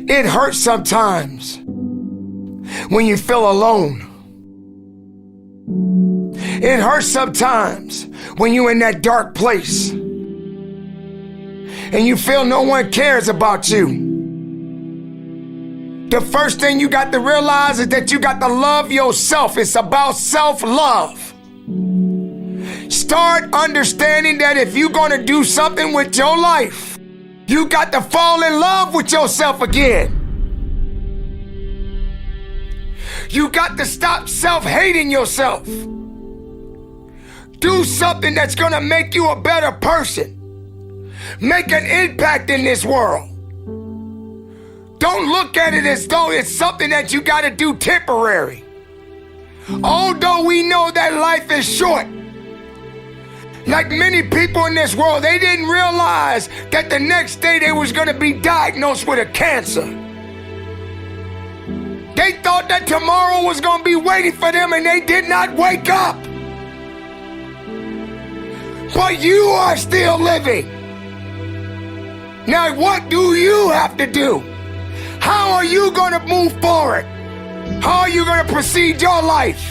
It hurts sometimes when you feel alone. It hurts sometimes when you're in that dark place and you feel no one cares about you. The first thing you got to realize is that you got to love yourself. It's about self-love. Start understanding that if you're going to do something with your life, you got to fall in love with yourself again. You got to stop self-hating yourself. Do something that's going to make you a better person. Make an impact in this world. Don't look at it as though it's something that you got to do temporary. Although we know that life is short, like many people in this world, they didn't realize that the next day they was going to be diagnosed with a cancer. They thought that tomorrow was going to be waiting for them, and they did not wake up. But you are still living. Now, what do you have to do? How are you going to move forward? How are you going to proceed your life?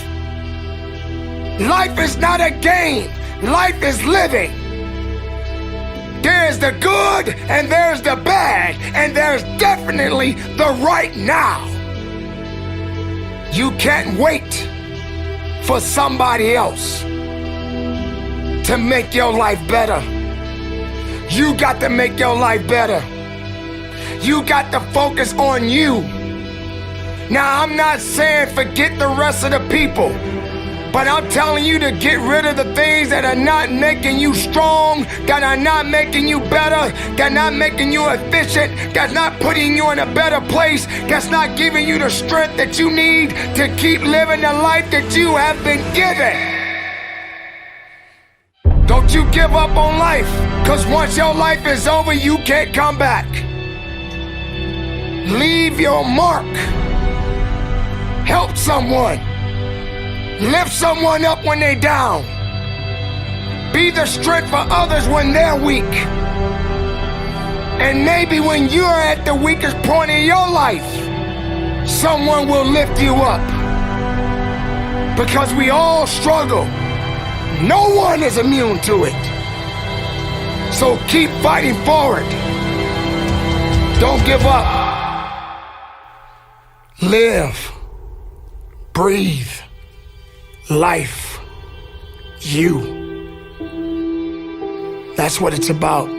Life is not a game. Life is living. There's the good and there's the bad, and there's definitely the right now. You can't wait for somebody else to make your life better. You got to make your life better. You got to focus on you. Now, I'm not saying forget the rest of the people, but I'm telling you to get rid of the things that are not making you strong, that are not making you better, that are not making you efficient, that's not putting you in a better place, that's not giving you the strength that you need to keep living the life that you have been given. Don't you give up on life, because once your life is over, you can't come back. Leave your mark. Help someone. Lift someone up when they're down. Be the strength for others when they're weak. And maybe when you're at the weakest point in your life, someone will lift you up. Because we all struggle. No one is immune to it. So keep fighting forward. Don't give up. Live. Breathe. Life. You. That's what it's about.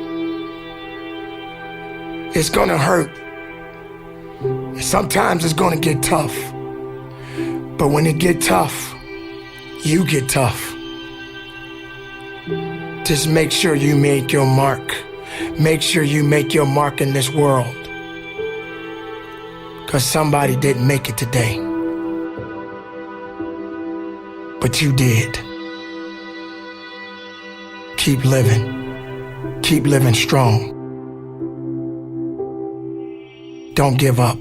It's gonna hurt. Sometimes it's gonna get tough. But when it get tough, you get tough. Just make sure you make your mark. Make sure you make your mark in this world. Because somebody didn't make it today. But you did. Keep living. Keep living strong. Don't give up.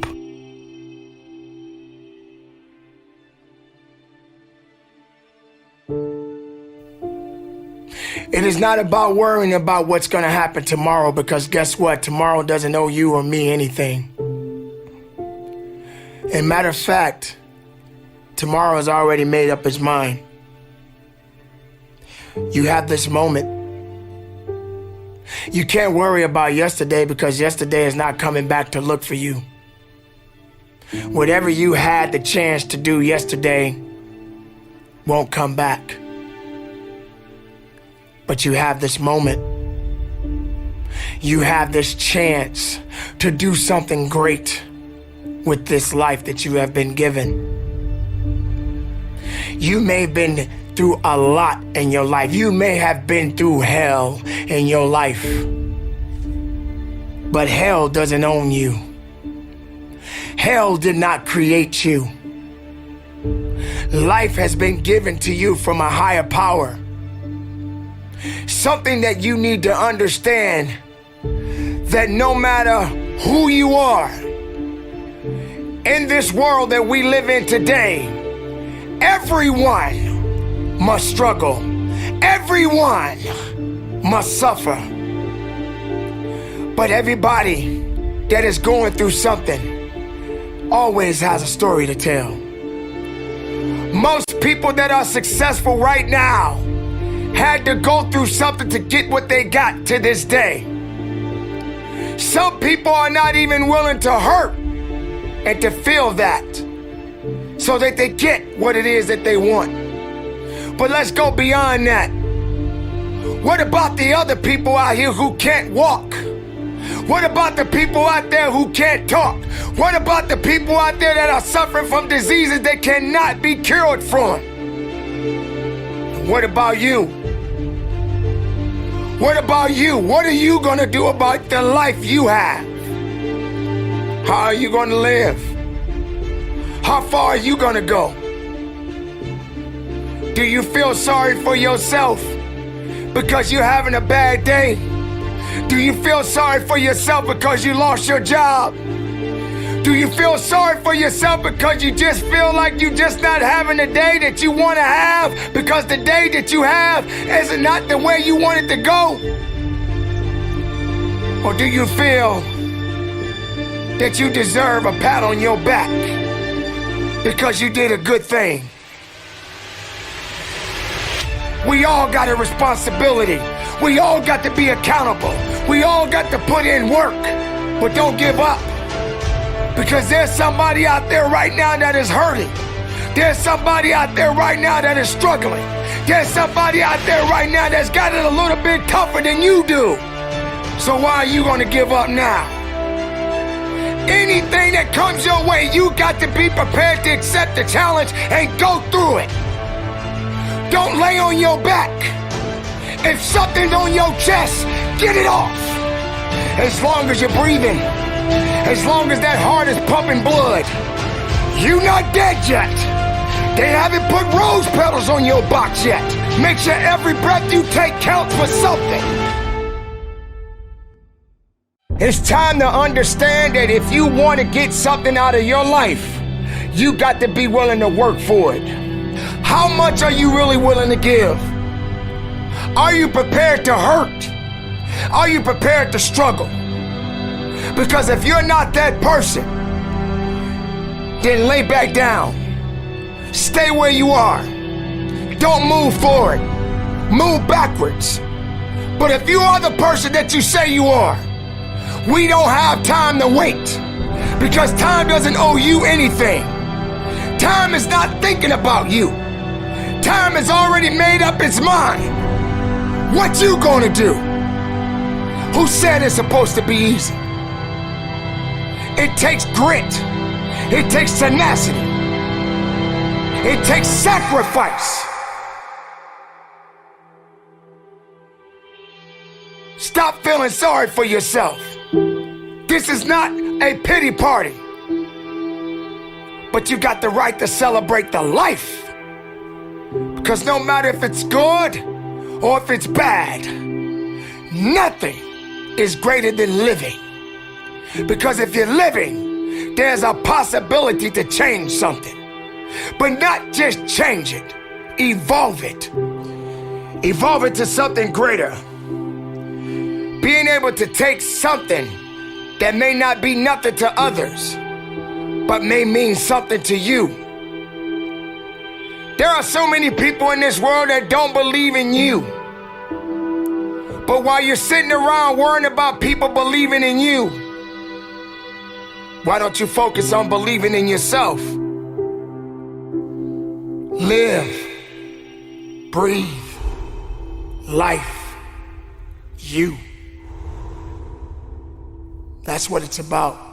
It is not about worrying about what's going to happen tomorrow, because guess what? Tomorrow doesn't owe you or me anything. And matter of fact, tomorrow has already made up its mind. You have this moment. You can't worry about yesterday, because yesterday is not coming back to look for you. Whatever you had the chance to do yesterday won't come back. But you have this moment. You have this chance to do something great with this life that you have been given. You may have been through a lot in your life. You may have been through hell in your life. But hell doesn't own you. Hell did not create you. Life has been given to you from a higher power. Something that you need to understand, that no matter who you are, in this world that we live in today, everyone must struggle. Everyone must suffer. But everybody that is going through something always has a story to tell. Most people that are successful right now had to go through something to get what they got to this day. Some people are not even willing to hurt and to feel that so that they get what it is that they want. But let's go beyond that. What about the other people out here who can't walk? What about the people out there who can't talk? What about the people out there that are suffering from diseases that cannot be cured from? What about you? What about you? What are you gonna do about the life you have? How are you gonna live? How far are you gonna go? Do you feel sorry for yourself because you're having a bad day? Do you feel sorry for yourself because you lost your job? Do you feel sorry for yourself because you just feel like you're just not having the day that you want to have because the day that you have is not the way you want it to go? Or do you feel that you deserve a pat on your back because you did a good thing? We all got a responsibility. We all got to be accountable. We all got to put in work, but don't give up. Because there's somebody out there right now that is hurting. There's somebody out there right now that is struggling. There's somebody out there right now that's got it a little bit tougher than you do. So why are you gonna give up now? Anything that comes your way, you got to be prepared to accept the challenge and go through it. Don't lay on your back. If something's on your chest, get it off. As long as you're breathing, as long as that heart is pumping blood, you're not dead yet. They haven't put rose petals on your box yet. Make sure every breath you take counts for something. It's time to understand that if you want to get something out of your life, you got to be willing to work for it. How much are you really willing to give? Are you prepared to hurt? Are you prepared to struggle? Because if you're not that person, then lay back down. Stay where you are. Don't move forward. Move backwards. But if you are the person that you say you are, we don't have time to wait. Because time doesn't owe you anything. Time is not thinking about you. Time has already made up its mind. What you gonna do? Who said it's supposed to be easy? It takes grit. It takes tenacity. It takes sacrifice. Stop feeling sorry for yourself. This is not a pity party. But you got the right to celebrate the life. Because no matter if it's good or if it's bad, nothing is greater than living. Because if you're living, there's a possibility to change something. But not just change it, evolve it. Evolve it to something greater. Being able to take something that may not be nothing to others, but may mean something to you. There are so many people in this world that don't believe in you. But while you're sitting around worrying about people believing in you, why don't you focus on believing in yourself? Live, breathe, life, you. That's what it's about.